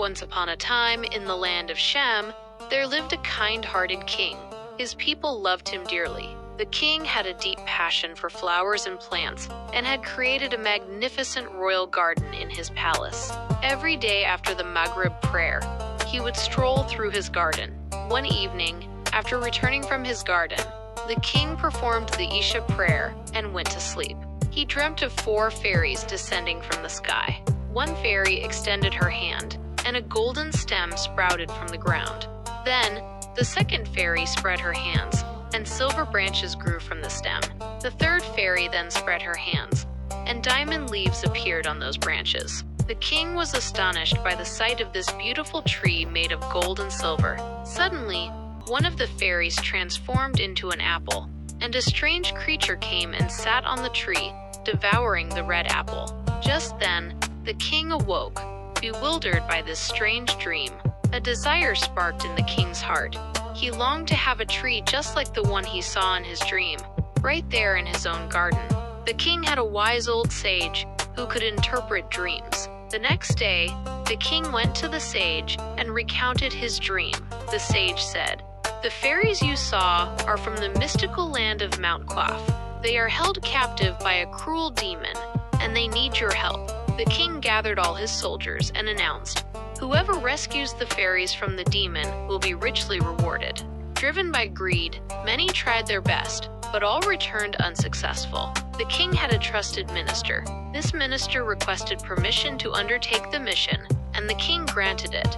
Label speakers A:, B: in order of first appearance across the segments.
A: Once upon a time, in the land of Shem, there lived a kind-hearted king. His people loved him dearly. The king had a deep passion for flowers and plants and had created a magnificent royal garden in his palace. Every day after the Maghrib prayer, he would stroll through his garden. One evening, after returning from his garden, the king performed the Isha prayer and went to sleep. He dreamt of 4 fairies descending from the sky. One fairy extended her hand, and a golden stem sprouted from the ground. Then, the second fairy spread her hands, and silver branches grew from the stem. The third fairy then spread her hands, and diamond leaves appeared on those branches. The king was astonished by the sight of this beautiful tree made of gold and silver. Suddenly, one of the fairies transformed into an apple, and a strange creature came and sat on the tree, devouring the red apple. Just then, the king awoke, bewildered by this strange dream. A desire sparked in the king's heart. He longed to have a tree just like the one he saw in his dream, right there in his own garden. The king had a wise old sage who could interpret dreams. The next day, the king went to the sage and recounted his dream. The sage said, "The fairies you saw are from the mystical land of Mount Qaf. They are held captive by a cruel demon, and they need your help." The king gathered all his soldiers and announced, "Whoever rescues the fairies from the demon will be richly rewarded." Driven by greed, many tried their best, but all returned unsuccessful. The king had a trusted minister. This minister requested permission to undertake the mission, and the king granted it.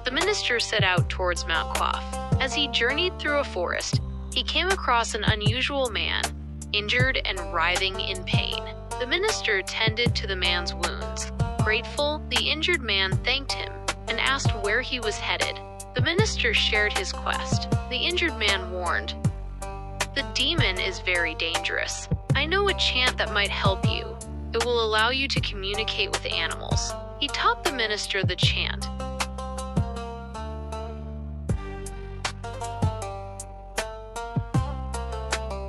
A: The minister set out towards Mount Qaf. As he journeyed through a forest, he came across an unusual man, injured and writhing in pain. The minister tended to the man's wounds. Grateful, the injured man thanked him and asked where he was headed. The minister shared his quest. The injured man warned, "The demon is very dangerous. I know a chant that might help you. It will allow you to communicate with animals." He taught the minister the chant.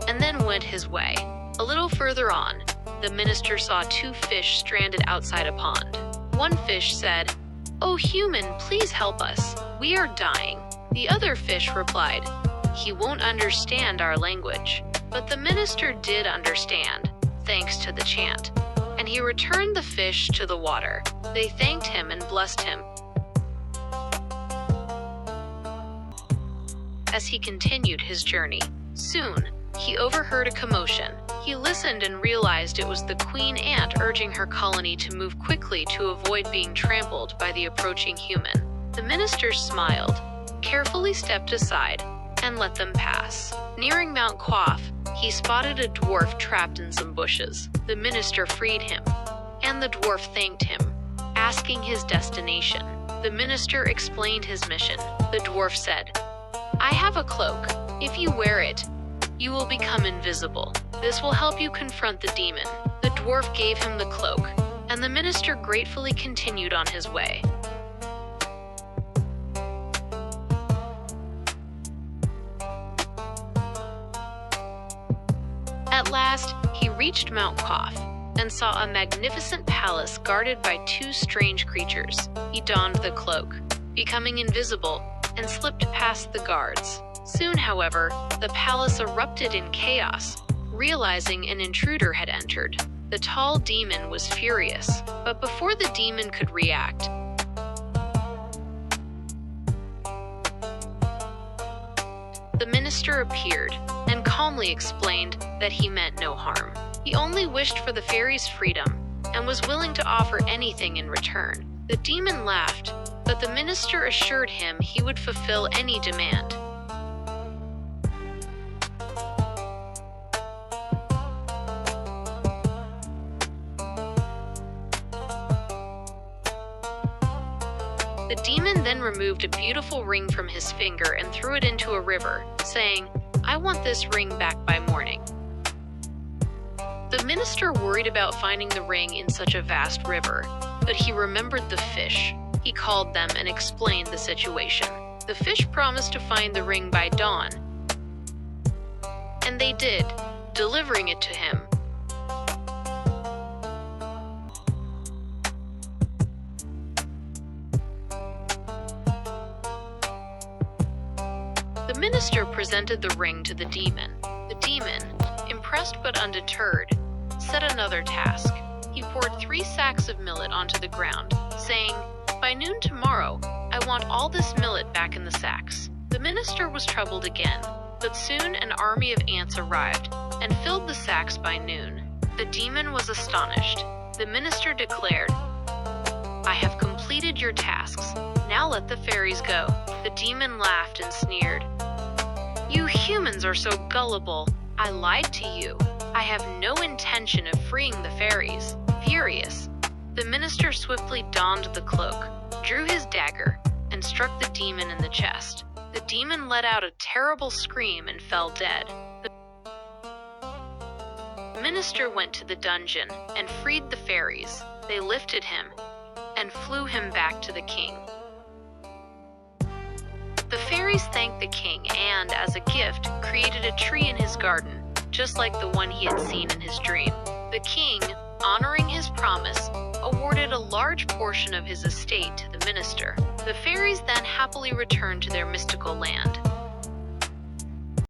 A: And then went his way. A little further on, the minister saw 2 fish stranded outside a pond. One fish said, "Oh human, please help us. We are dying." The other fish replied, "He won't understand our language." But the minister did understand, thanks to the chant, and he returned the fish to the water. They thanked him and blessed him. As he continued his journey, soon, he overheard a commotion. He listened and realized it was the queen ant urging her colony to move quickly to avoid being trampled by the approaching human. The minister smiled, carefully stepped aside, and let them pass. Nearing Mount Qaf, he spotted a dwarf trapped in some bushes. The minister freed him, and the dwarf thanked him, asking his destination. The minister explained his mission. The dwarf said, "I have a cloak. If you wear it, you will become invisible. This will help you confront the demon." The dwarf gave him the cloak, and the minister gratefully continued on his way. At last, he reached Mount Qaf and saw a magnificent palace guarded by 2 strange creatures. He donned the cloak, becoming invisible, and slipped past the guards. Soon, however, the palace erupted in chaos, realizing an intruder had entered. The tall demon was furious, but before the demon could react, the minister appeared and calmly explained that he meant no harm. He only wished for the fairies' freedom and was willing to offer anything in return. The demon laughed, but the minister assured him he would fulfill any demand. The demon then removed a beautiful ring from his finger and threw it into a river, saying, "I want this ring back by morning." The minister worried about finding the ring in such a vast river, but he remembered the fish. He called them and explained the situation. The fish promised to find the ring by dawn, and they did, delivering it to him. The minister presented the ring to the demon. The demon, impressed but undeterred, set another task. He poured 3 sacks of millet onto the ground, saying, "By noon tomorrow, I want all this millet back in the sacks." The minister was troubled again, but soon an army of ants arrived and filled the sacks by noon. The demon was astonished. The minister declared, "I have completed your tasks. Now let the fairies go." The demon laughed and sneered. "You humans are so gullible. I lied to you. I have no intention of freeing the fairies." Furious, the minister swiftly donned the cloak, drew his dagger, and struck the demon in the chest. The demon let out a terrible scream and fell dead. The minister went to the dungeon and freed the fairies. They lifted him and flew him back to the king. The fairies thanked the king and, as a gift, created a tree in his garden, just like the one he had seen in his dream. The king, honoring his promise, awarded a large portion of his estate to the minister. The fairies then happily returned to their mystical land.